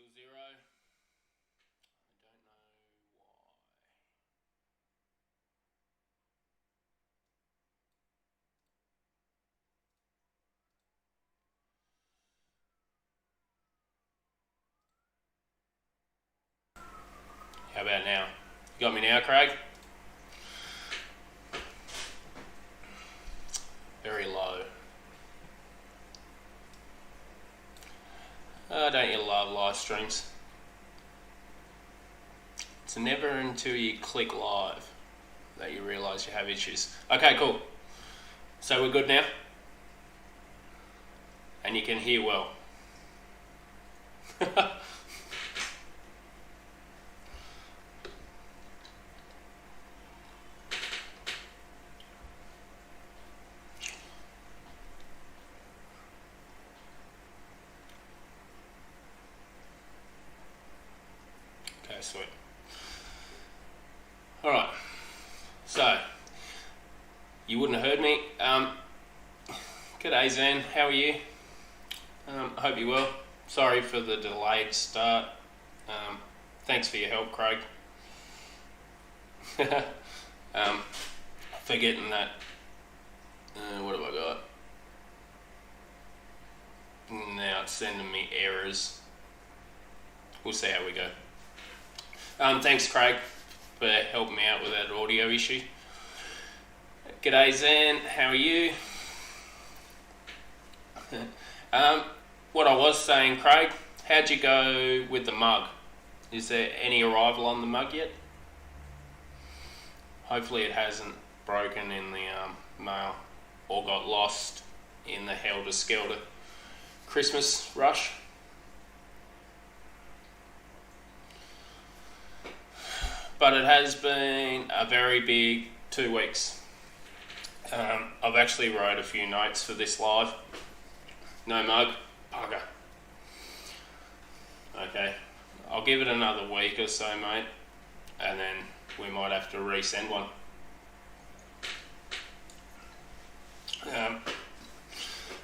equals 0. I don't know why. How about now? You got me now, Craig? Very low. Don't you love live streams? It's never until you click live that you realise you have issues. Okay, cool. So we're good now? And you can hear well. Okay, sweet. Alright, so you wouldn't have heard me. G'day Zen, how are you? I hope you're well. Sorry for the delayed start. Thanks for your help, Craig. Forgetting that. What have I got? Now it's sending me errors. We'll see how we go. Thanks, Craig, for helping me out with that audio issue. G'day Zen, how are you? What I was saying, Craig, how'd you go with the mug? Is there any arrival on the mug yet? Hopefully it hasn't broken in the mail or got lost in the Helter Skelter Christmas rush. But it has been a very big 2 weeks. I've actually wrote a few notes for this live. No mug, bugger. Okay, I'll give it another week or so, mate, and then we might have to resend one.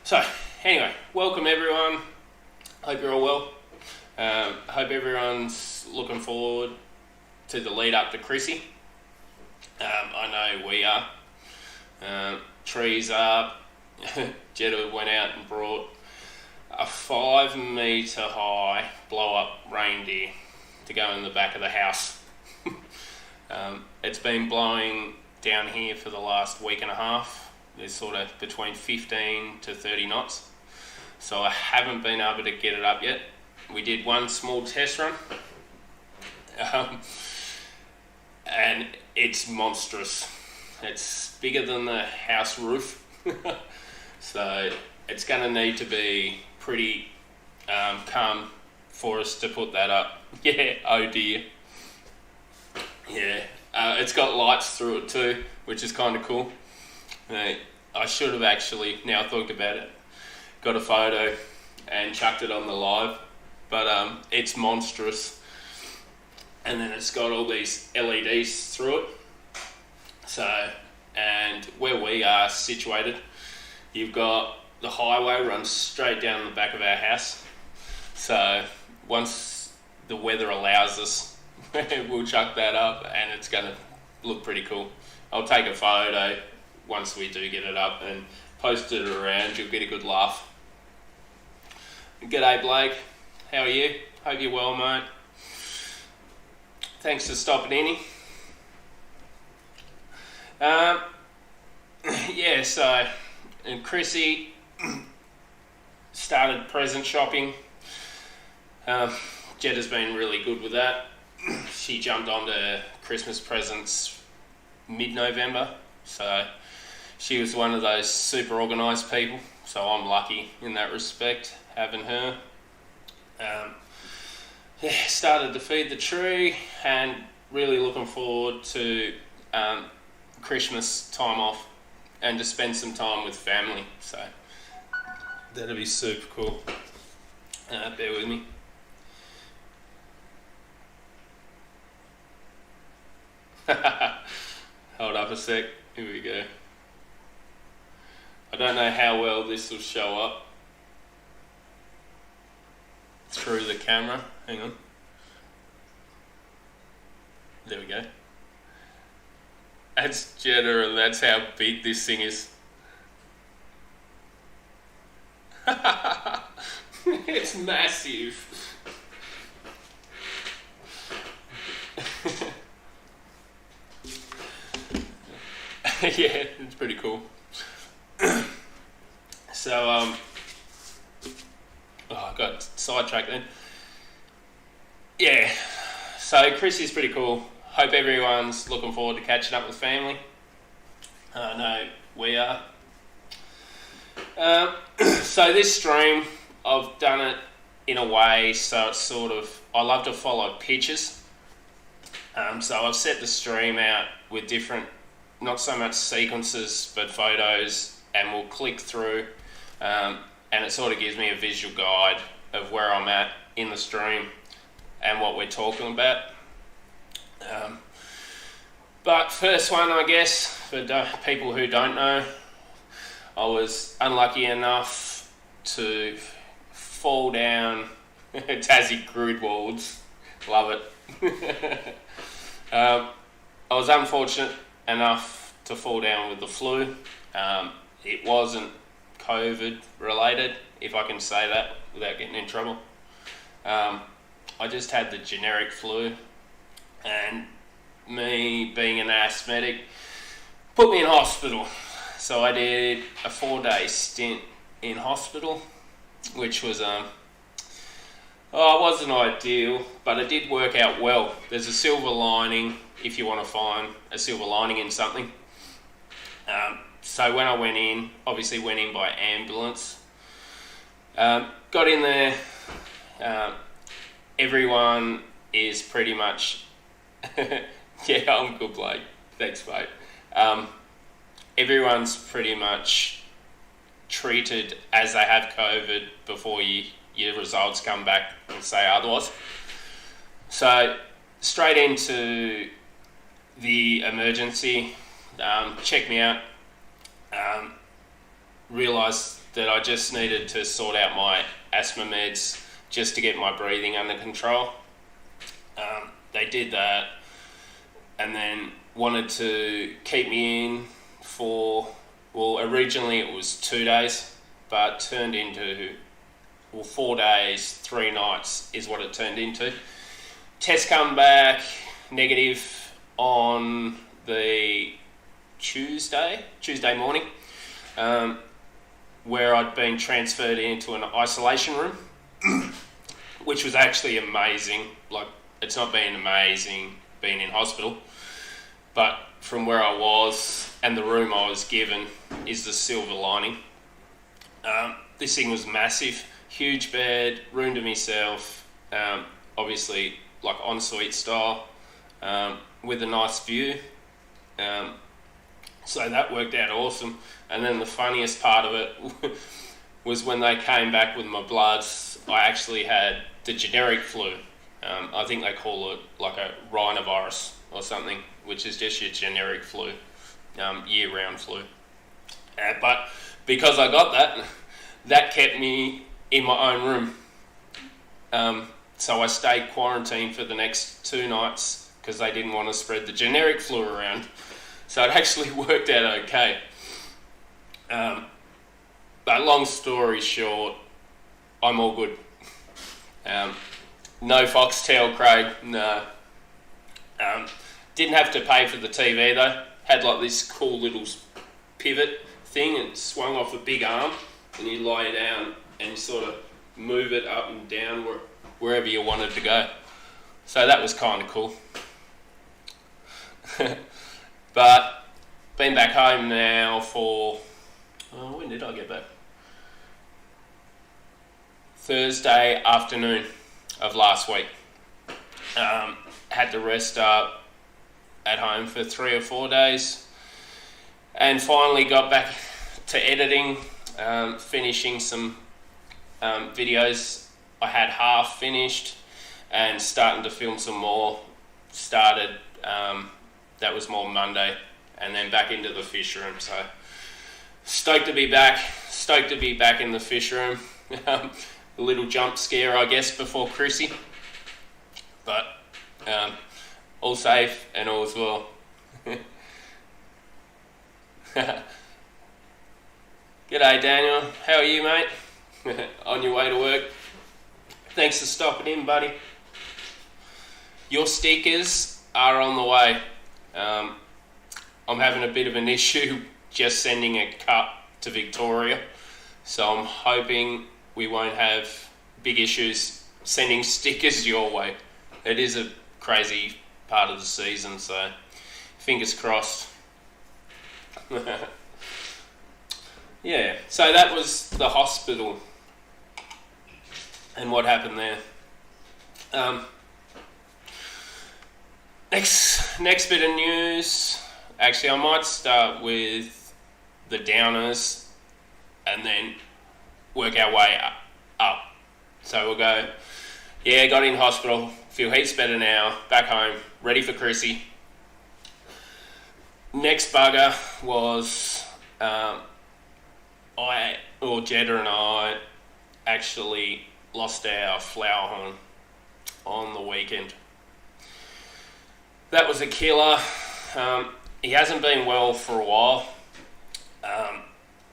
So, anyway, welcome everyone. Hope you're all well. Hope everyone's looking forward to the lead up to Chrissy. I know we are. Trees up. Jetta went out and brought a 5 metre high blow up reindeer to go in the back of the house. It's been blowing down here for the last week and a half. There's sort of between 15 to 30 knots. So I haven't been able to get it up yet. We did one small test run. And it's monstrous. It's bigger than the house roof. So it's going to need to be pretty calm for us to put that up. Yeah, oh dear. Yeah, it's got lights through it too, which is kind of cool. I should have actually, now I thought about it, got a photo and chucked it on the live, but it's monstrous. And then it's got all these LEDs through it. So, and where we are situated, you've got the highway runs straight down the back of our house. So once the weather allows us, we'll chuck that up and it's going to look pretty cool. I'll take a photo once we do get it up and post it around. You'll get a good laugh. G'day Blake, how are you? Hope you're well, mate. Thanks for stopping in. Yeah, so and Chrissy started present shopping. Jetta's been really good with that. She jumped onto Christmas presents mid-November, so she was one of those super organised people, so I'm lucky in that respect, having her. Yeah, started to feed the tree and really looking forward to Christmas time off and to spend some time with family, so that'll be super cool. Bear with me. Hold up a sec, here we go. I don't know how well this will show up. through the camera. Hang on. There we go. That's Jeddah, and that's how big this thing is. It's massive. Yeah, it's pretty cool. So, I got sidetracked then. Yeah, so Chris is pretty cool. Hope everyone's looking forward to catching up with family. I know we are. So this stream, I've done it in a way so it's sort of, I love to follow pictures. So I've set the stream out with different, not so much sequences, but photos, and we'll click through, and it sort of gives me a visual guide of where I'm at in the stream and what we're talking about. But first one, I guess, for people who don't know, I was unlucky enough to fall down Tassie Grudwalds. Love it. I was unfortunate enough to fall down with the flu. It wasn't COVID related, if I can say that without getting in trouble. I just had the generic flu, and me being an asthmatic put me in hospital. So I did a 4-day stint in hospital, which was it wasn't ideal, but it did work out well. There's a silver lining if you want to find a silver lining in something. So when I went in, obviously went in by ambulance. Got in there. Everyone is pretty much... Yeah, I'm good, Blake. Thanks, mate. Everyone's pretty much treated as they have COVID before your results come back and say otherwise. So straight into the emergency, checked me out, realised that I just needed to sort out my asthma meds just to get my breathing under control. They did that, and then wanted to keep me in for, well, originally it was 2 days, but turned into, 4 days, 3 nights is what it turned into. Test come back negative on the Tuesday morning, where I'd been transferred into an isolation room, which was actually amazing. Like, it's not been amazing being in hospital, but from where I was and the room I was given is the silver lining. This thing was massive, huge bed, room to myself, obviously like ensuite style, with a nice view. So that worked out awesome. And then the funniest part of it was when they came back with my bloods, I actually had the generic flu. I think they call it like a rhinovirus or something, which is just your generic flu, year-round flu. But because I got that kept me in my own room. So I stayed quarantined for the next 2 nights because they didn't want to spread the generic flu around. So it actually worked out okay. But long story short, I'm all good. No Foxtel, Craig, no. Didn't have to pay for the TV though. Had like this cool little pivot thing and swung off a big arm, and you lie down and you sort of move it up and down wherever you wanted to go. So that was kind of cool. But been back home now for, when did I get back? Thursday afternoon of last week. Had to rest up at home for 3 or 4 days, and finally got back to editing, finishing some videos I had half finished, and starting to film some more. Started, that was more Monday, and then back into the fish room. So stoked to be back in the fish room. a little jump scare, I guess, before Chrissy. But all safe and all's well. G'day Daniel, how are you, mate? On your way to work? Thanks for stopping in, buddy. Your stickers are on the way. I'm having a bit of an issue just sending a cup to Victoria, so I'm hoping we won't have big issues sending stickers your way. It is a crazy part of the season, so fingers crossed. Yeah, so that was the hospital and what happened there. Next bit of news. Actually, I might start with the downers and then work our way up. So we'll go, got in hospital, feel heaps better now, back home, ready for Chrissy. Next bugger was Jetta and I actually lost our flower horn on the weekend. That was a killer. He hasn't been well for a while.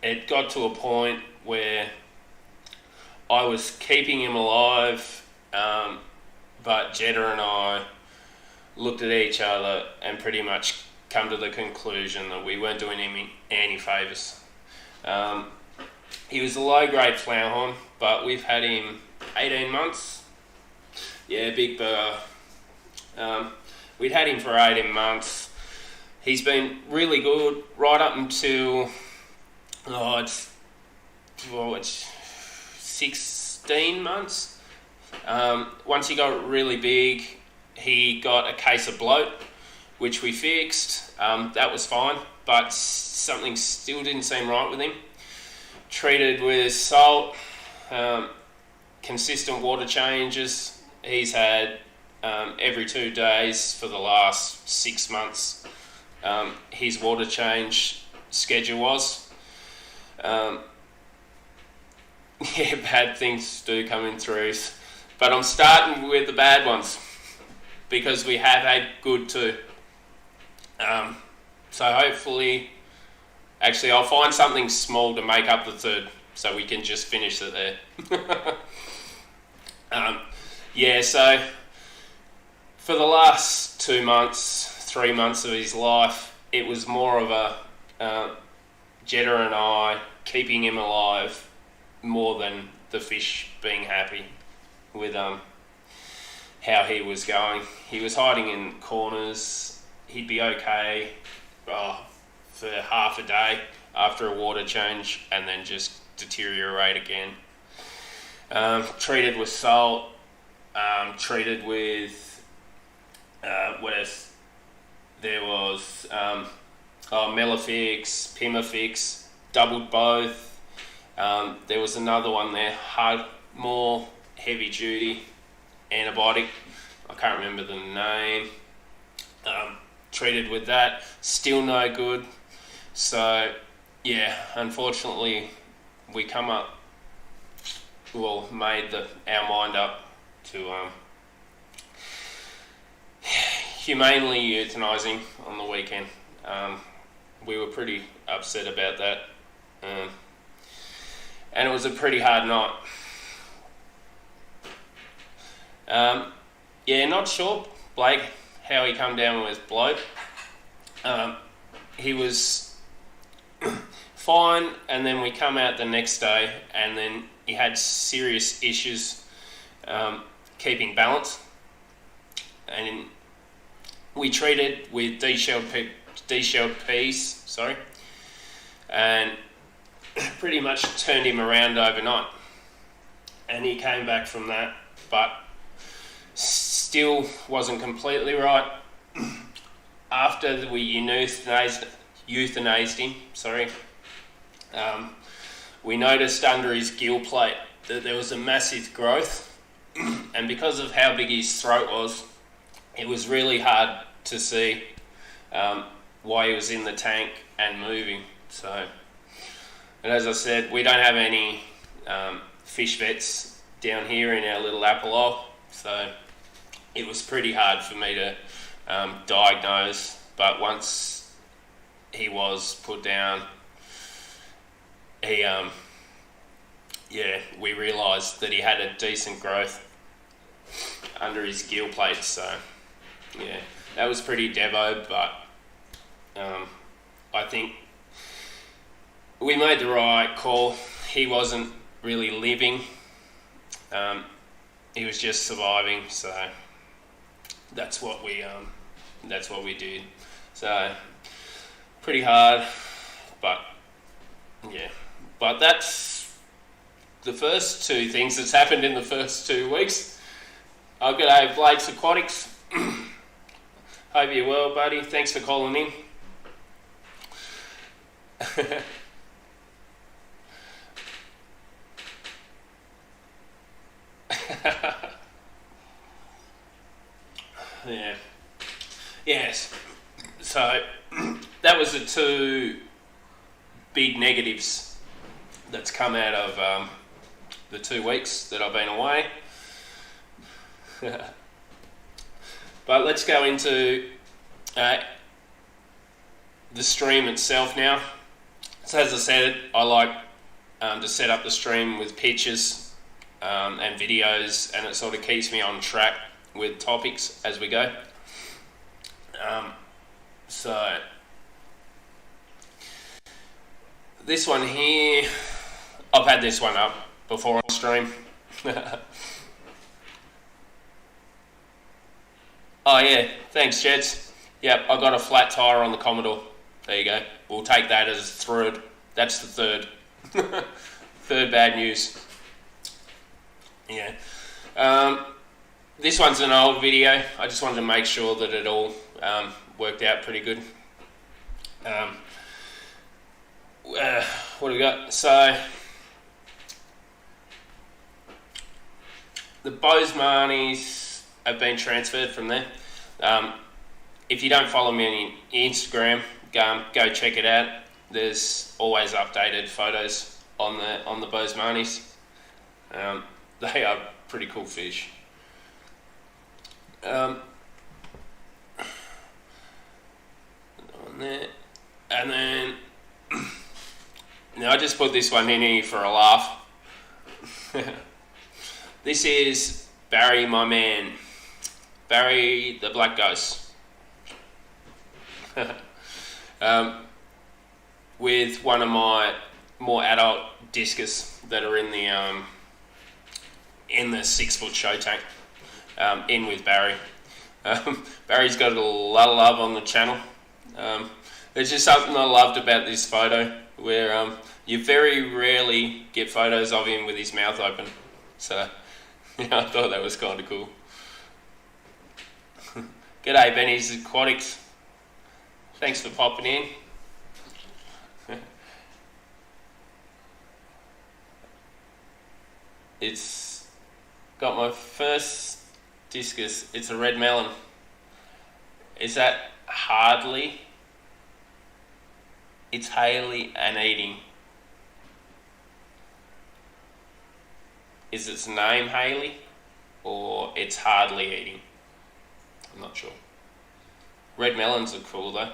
It got to a point where I was keeping him alive, but Jetta and I looked at each other and pretty much come to the conclusion that we weren't doing him any favours. He was a low-grade flower horn, but we've had him 18 months. Yeah, big burr. We'd had him for 18 months. He's been really good right up until it's 16 months. Once he got really big, he got a case of bloat, which we fixed. That was fine, but something still didn't seem right with him. Treated with salt, consistent water changes. He's had every 2 days for the last 6 months. His water change schedule was. Bad things do come in threes. But I'm starting with the bad ones because we have had good too. So hopefully, actually I'll find something small to make up the third so we can just finish it there. So for the last 2 months, 3 months of his life, it was more of a Jetta and I keeping him alive more than the fish being happy with how he was going. He was hiding in corners. He'd be okay for half a day after a water change and then just deteriorate again. Treated with salt, treated with what else? There was Melafix, Pimafix, doubled both. There was another one there, more heavy duty antibiotic. I can't remember the name. Treated with that, still no good. So unfortunately we made our mind up to humanely euthanize him on the weekend. We were pretty upset about that, and it was a pretty hard night. Not sure, Blake, how he come down with bloat. He was fine, and then we come out the next day, and then he had serious issues keeping balance, and we treated with de-shelled peas, and pretty much turned him around overnight, and he came back from that, but still wasn't completely right. After we euthanized him, we noticed under his gill plate that there was a massive growth, and because of how big his throat was, it was really hard to see why he was in the tank and moving. So, and as I said, we don't have any fish vets down here in our little Apollo, so it was pretty hard for me to diagnose. But once he was put down, we realised that he had a decent growth under his gill plates. So yeah, that was pretty devo, but I think we made the right call. He wasn't really living. He was just surviving, so that's what we did. So pretty hard, but yeah. But that's the first two things that's happened in the first 2 weeks. G'day, Blake's Aquatics. Hope you're well, buddy. Thanks for calling in. Yeah. Yes. So that was the two big negatives that's come out of the 2 weeks that I've been away. But let's go into the stream itself now. So as I said, I like to set up the stream with pictures and videos, and it sort of keeps me on track with topics as we go. So this one here, I've had this one up before on stream. Oh yeah, thanks Jeds. Yep, I got a flat tyre on the Commodore. There you go. We'll take that as third. That's the third. Third bad news. Yeah. This one's an old video. I just wanted to make sure that it all worked out pretty good. What do we got? So the Boesmanis have been transferred from there. If you don't follow me on Instagram, go check it out. There's always updated photos on the Boesmanis. They are pretty cool fish. On there, and then now I just put this one in here for a laugh. This is Barry, my man. Barry the Black Ghost. With one of my more adult discus that are in the 6 foot show tank. In with Barry. Barry's got a lot of love on the channel. There's just something I loved about this photo where you very rarely get photos of him with his mouth open. So I thought that was kind of cool. G'day Benny's Aquatics. Thanks for popping in. It's got my first discus. It's a red melon. Is that Hardley? It's Haley and eating. Is its name Haley or it's hardly eating? I'm not sure. Red melons are cool though.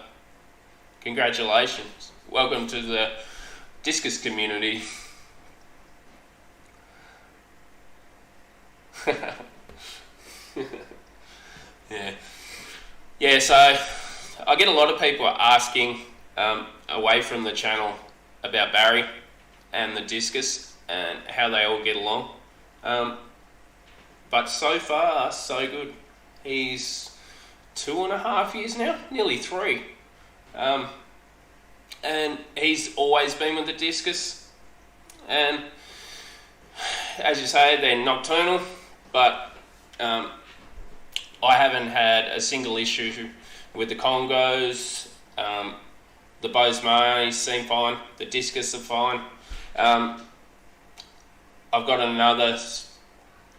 Congratulations. Welcome to the discus community. Yeah, so I get a lot of people asking away from the channel about Barry and the discus and how they all get along. But so far, so good. He's 2.5 years now, nearly 3. And he's always been with the discus. And as you say, they're nocturnal, but I haven't had a single issue with the Congos. The Boesmanis seem fine. The discus are fine. I've got another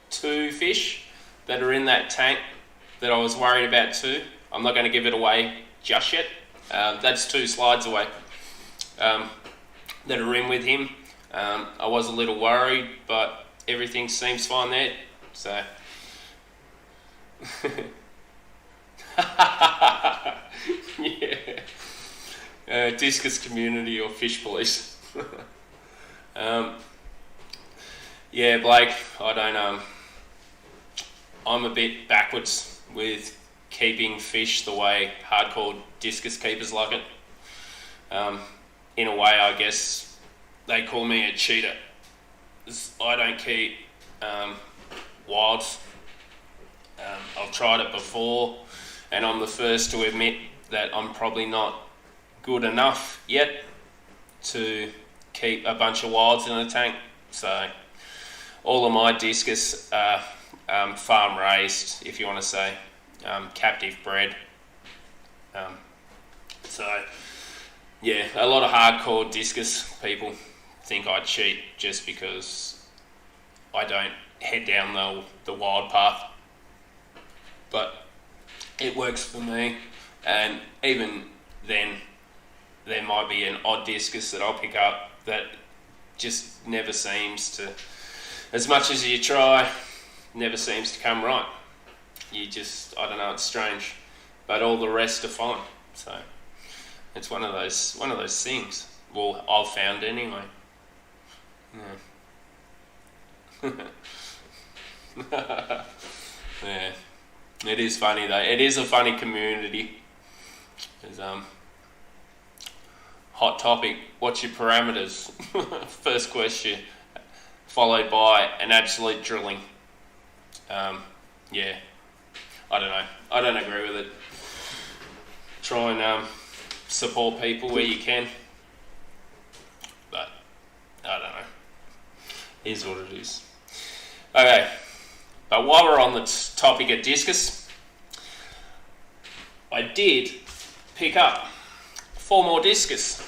2 fish that are in that tank that I was worried about too. I'm not going to give it away just yet. That's 2 slides away that are in with him. I was a little worried, but everything seems fine there. So, yeah, discus community or fish police. Yeah, Blake, I don't. I'm a bit backwards with keeping fish the way hardcore discus keepers like it. In a way, I guess they call me a cheater. I don't keep wilds. I've tried it before, and I'm the first to admit that I'm probably not good enough yet to keep a bunch of wilds in a tank. So all of my discus are farm raised, if you want to say, captive bred. So yeah, a lot of hardcore discus people think I cheat just because I don't head down the wild path. But it works for me, and even then there might be an odd discus that I'll pick up that just never seems to, as much as you try, never seems to come right. You just, I don't know, it's strange, but all the rest are fine. So it's one of those things. Well, I've found anyway. Yeah. Yeah. It is funny though. It is a funny community. There's hot topic. What's your parameters? First question, followed by an absolute drilling. Yeah. I don't know. I don't agree with it. Try and support people where you can, but I don't know. Here's what it is. Okay. But while we're on the topic of discus, I did pick up 4 more discus.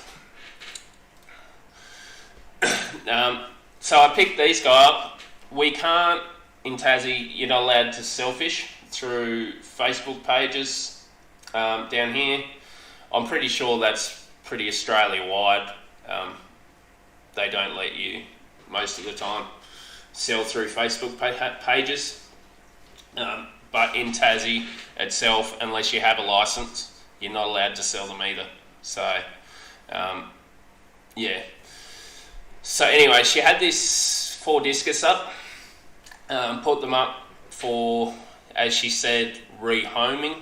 So I picked these guys up. We can't, in Tassie, you're not allowed to sell fish through Facebook pages down here. I'm pretty sure that's pretty Australia-wide. They don't let you, most of the time, sell through Facebook pages, but in Tassie itself, unless you have a license, you're not allowed to sell them either. So, yeah. So anyway, she had these 4 discus up, put them up for, as she said, rehoming.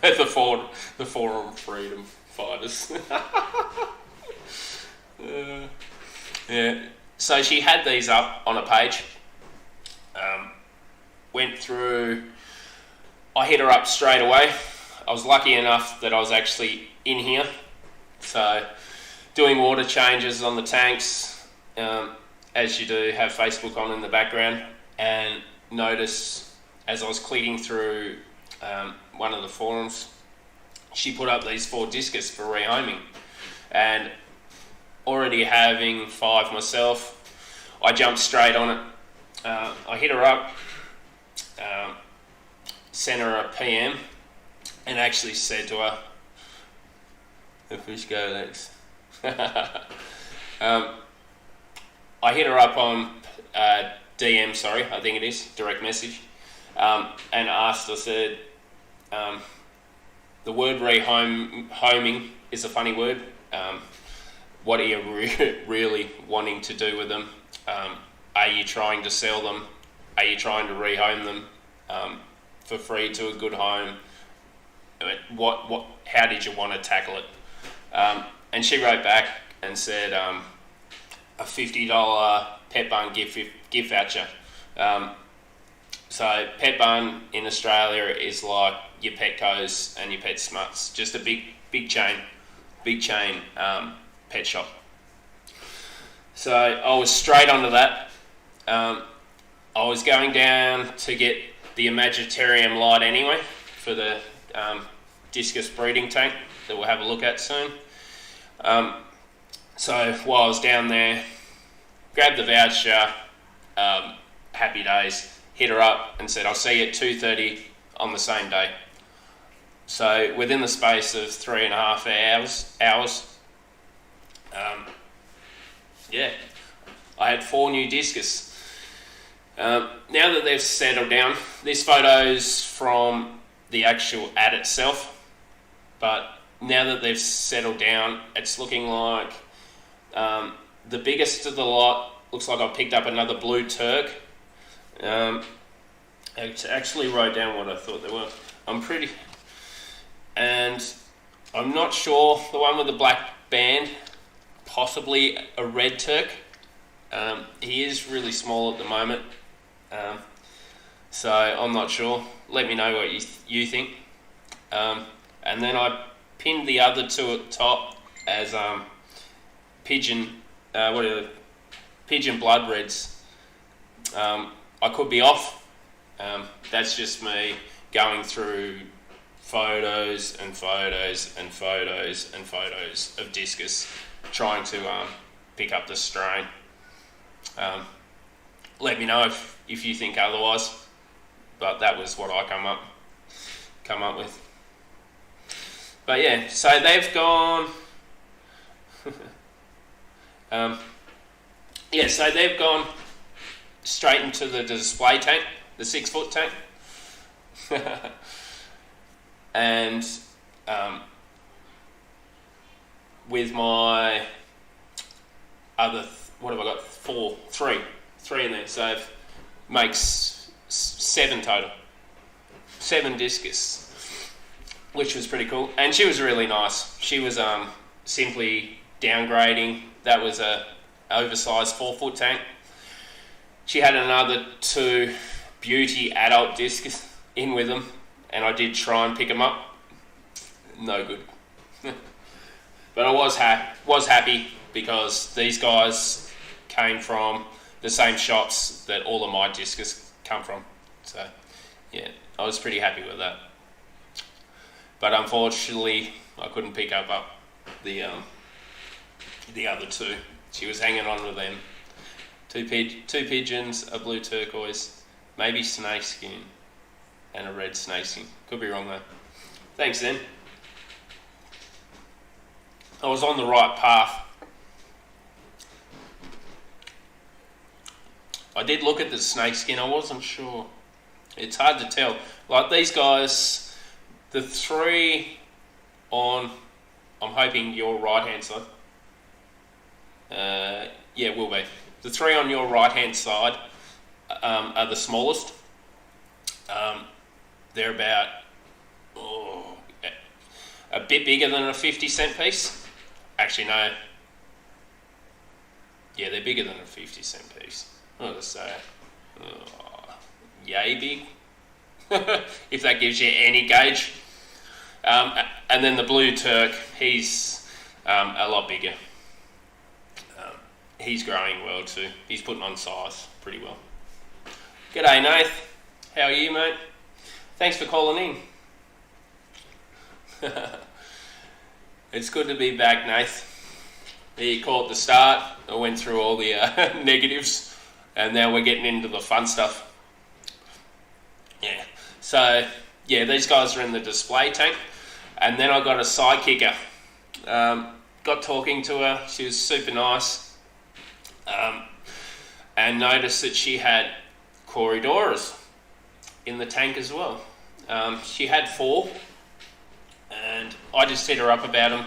The Forum Freedom Fighters. Yeah, so she had these up on a page, went through, I hit her up straight away. I was lucky enough that I was actually in here, so doing water changes on the tanks, as you do, have Facebook on in the background, and notice as I was clicking through one of the forums, she put up these 4 discus for rehoming, and already having 5 myself, I jumped straight on it. I hit her up, sent her a PM, and actually said to her, "The fish go, Lex." I hit her up on DM, I think it is, direct message, and asked, I said, the word rehoming is a funny word. What are you really wanting to do with them? Are you trying to sell them? Are you trying to rehome them for free to a good home? How did you want to tackle it? And she wrote back and said a $50 Pet Bun gift voucher. So Pet Bun in Australia is like your Petco's and your PetSmarts, just a big chain pet shop. So I was straight onto that. I was going down to get the Imaginarium light anyway for the discus breeding tank that we'll have a look at soon. So while I was down there, grabbed the voucher, happy days, hit her up and said, "I'll see you at 2:30 on the same day." So within the space of 3.5 hours, I had 4 new discus. Now that they've settled down, this photo's from the actual ad itself, but now that they've settled down, it's looking like the biggest of the lot looks like I picked up another Blue Turk. I actually wrote down what I thought they were. And I'm not sure, the one with the black band, possibly a Red Turk. He is really small at the moment, so I'm not sure. Let me know what you think. And then I pinned the other 2 at the top as pigeon blood reds. I could be off. That's just me going through photos and photos and photos and photos of discus, trying to pick up the strain. Let me know if you think otherwise, but that was what I come up with. But yeah, so they've gone. So they've gone straight into the display tank, the 6-foot tank, and with my other, what have I got? 3 in there, so it makes 7 total, 7 discus, which was pretty cool. And she was really nice. She was simply downgrading. That was a oversized 4-foot tank. She had another 2 beauty adult discus in with them, and I did try and pick them up. No good. But I was happy because these guys came from the same shops that all of my discus come from. So yeah, I was pretty happy with that. But unfortunately, I couldn't pick up the other 2. She was hanging on with them. 2 pigeons, a blue turquoise, maybe snakeskin, and a red snakeskin. Could be wrong though. Thanks then. I was on the right path. I did look at the snakeskin, I wasn't sure. It's hard to tell. Like these guys, the 3 on, I'm hoping your right hand side. Yeah, will be. The 3 on your right hand side are the smallest. They're about a bit bigger than a 50-cent piece. Actually, no. Yeah, they're bigger than a 50-cent piece. What did I say? Yay big. If that gives you any gauge. And then the Blue Turk, he's a lot bigger. He's growing well too. He's putting on size pretty well. G'day Nath. How are you, mate? Thanks for calling in. It's good to be back, Nath. You called at the start. I went through all the negatives, and now we're getting into the fun stuff. Yeah. So, yeah, these guys are in the display tank, and then I got a side kicker. Got talking to her. She was super nice. And noticed that she had Corydoras in the tank as well. She had 4, and I just hit her up about them.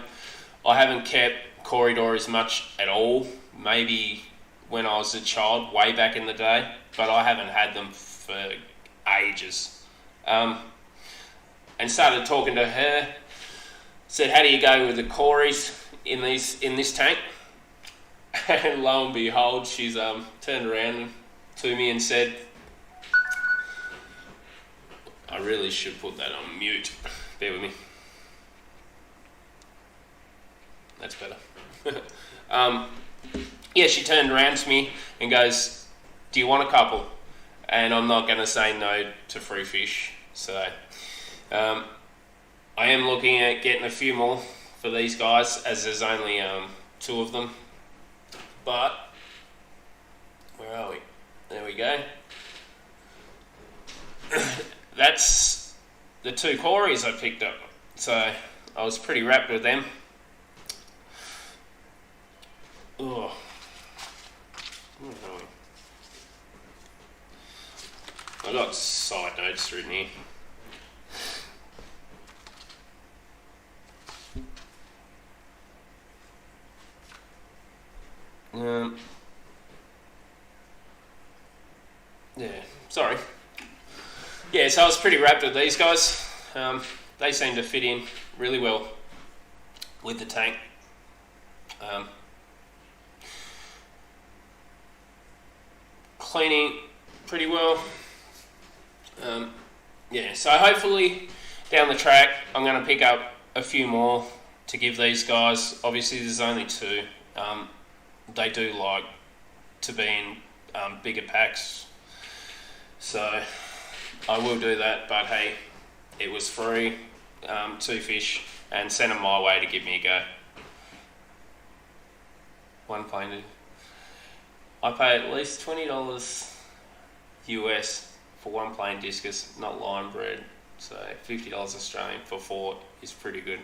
I haven't kept Corydoras much at all, maybe when I was a child, way back in the day, but I haven't had them for ages. And started talking to her, said, how do you go with the Corys in this tank? And lo and behold, she's turned around to me and said, I really should put that on mute. Bear with me. That's better. Yeah, she turned around to me and goes, do you want a couple? And I'm not going to say no to free fish. So I am looking at getting a few more for these guys, as there's only 2 of them. But where are we? There we go. That's the 2 Corys I picked up. So I was pretty wrapped with them. Oh. I've got side notes written here. Sorry. Yeah, so I was pretty wrapped with these guys. They seem to fit in really well with the tank. Cleaning pretty well. So hopefully down the track I'm going to pick up a few more to give these guys. Obviously there's only 2. They do like to be in bigger packs, so I will do that, but hey, it was free, 2 fish, and send them my way to give me a go. One plain. I pay at least $20 US for one plain discus, not line bred, so $50 Australian for 4 is pretty good.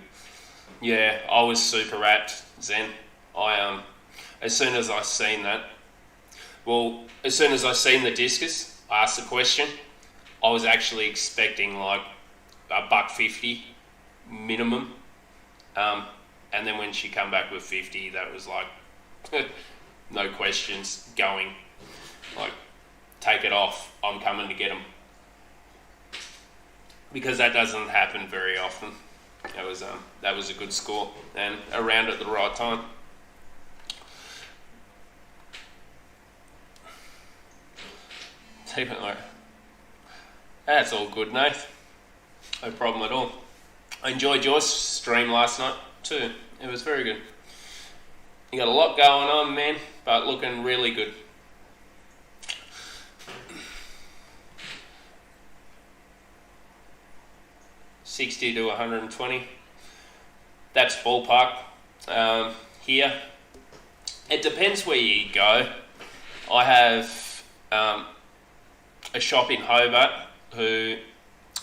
Yeah, I was super wrapped, Zen. As soon as I seen the discus, I asked the question. I was actually expecting like $1.50 minimum, and then when she come back with 50, that was like no questions, going like, take it off, I'm coming to get them, because that doesn't happen very often. That was a good score and around at the right time. That's all good, Nath. No problem at all. I enjoyed your stream last night too. It was very good. You got a lot going on, man, but looking really good. $60 to $120. That's ballpark. Here, it depends where you go. I have a shop in Hobart who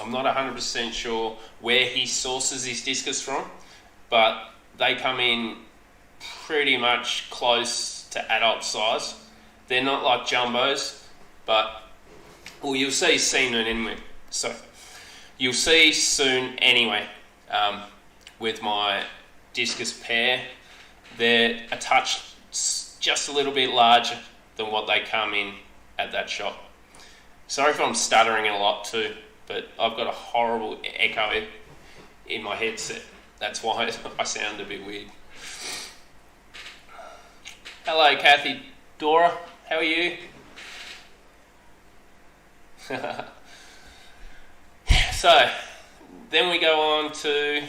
I'm not 100% sure where he sources his discus from, but they come in pretty much close to adult size. They're not like jumbos, but you'll see soon anyway. So you'll see soon anyway. With my discus pair, they're a touch just a little bit larger than what they come in at that shop. Sorry if I'm stuttering a lot too, but I've got a horrible echo in my headset. That's why I sound a bit weird. Hello, Kathy Dora. How are you? So, then we go on to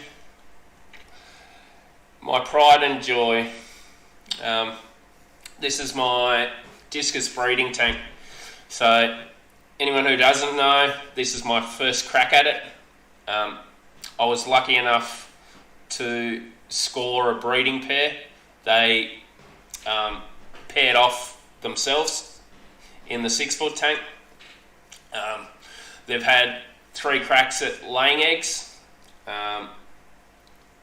my pride and joy. This is my discus breeding tank. So, anyone who doesn't know, this is my first crack at it. I was lucky enough to score a breeding pair. They paired off themselves in the 6-foot tank. They've had 3 cracks at laying eggs,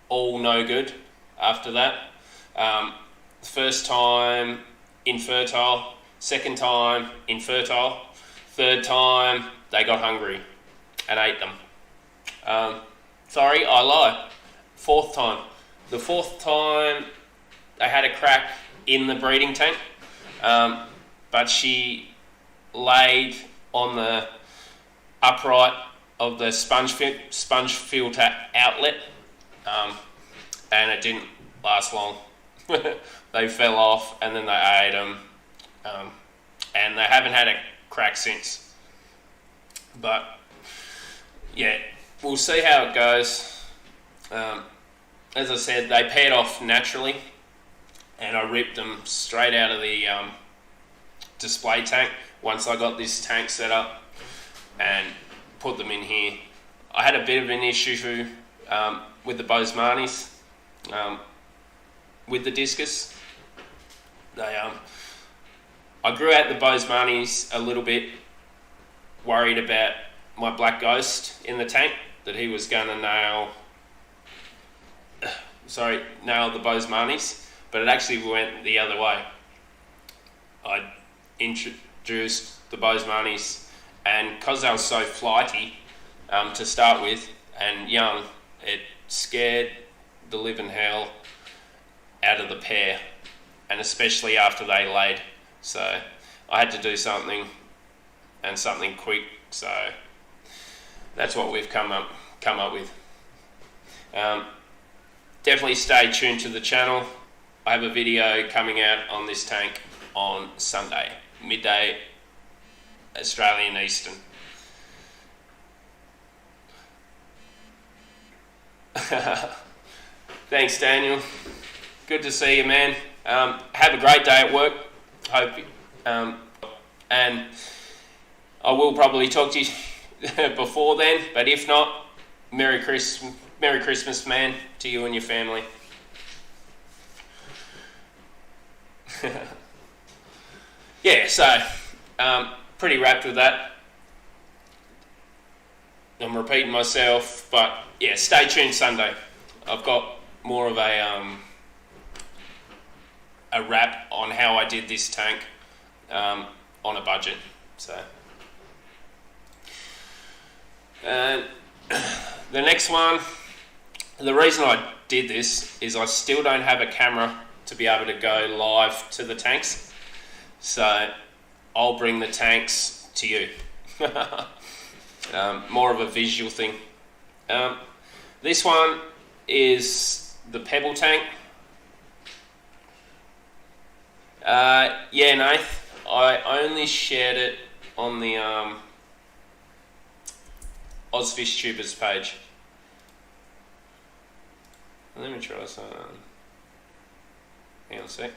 all no good after that. First time infertile, second time infertile, third time they got hungry and ate them. Sorry, I lied. Fourth time. The fourth time they had a crack in the breeding tank, but she laid on the upright of the sponge filter outlet, and it didn't last long. They fell off and then they ate them, and they haven't had a crack since. But yeah, we'll see how it goes. As I said, they paired off naturally, and I ripped them straight out of the display tank once I got this tank set up and put them in here. I had a bit of an issue with the Boesmanis, with the discus. I grew out the Boesmanis a little bit, worried about my black ghost in the tank, that he was going to nail the Boesmanis, but it actually went the other way. I introduced the Boesmanis and because they were so flighty to start with and young, it scared the living hell out of the pair, and especially after they laid. So I had to do something, and something quick. So that's what we've come up with. Definitely stay tuned to the channel. I have a video coming out on this tank on Sunday, midday Australian Eastern. Thanks, Daniel. Good to see you, man. Have a great day at work. Hope, and I will probably talk to you before then. But if not, Merry Christmas, man, to you and your family. Yeah, so pretty wrapped with that. I'm repeating myself, but yeah, stay tuned Sunday. I've got more of a wrap on how I did this tank on a budget. So the next one, the reason I did this is I still don't have a camera to be able to go live to the tanks, so I'll bring the tanks to you. More of a visual thing. This one is the Pebble tank. Yeah, Nath, I only shared it on the Ozfish Tubers page. Let me try some. Hang on a sec.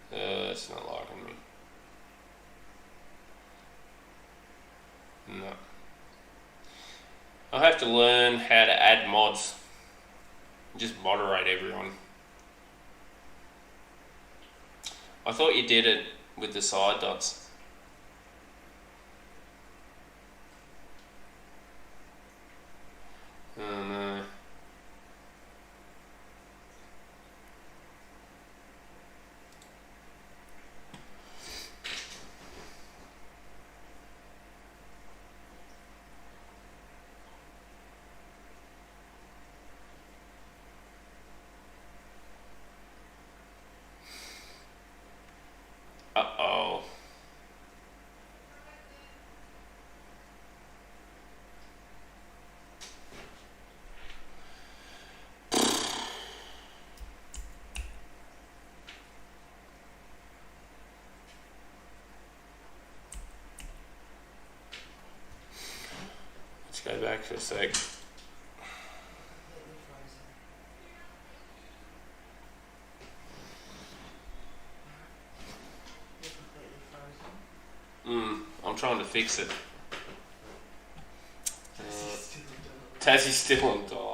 It's not liking me. No. I'll have to learn how to add mods. Just moderate everyone. I thought you did it with the side dots. Oh no. Uh-oh. Let's go back for a sec. I'm trying to fix it. Tassie's still on top.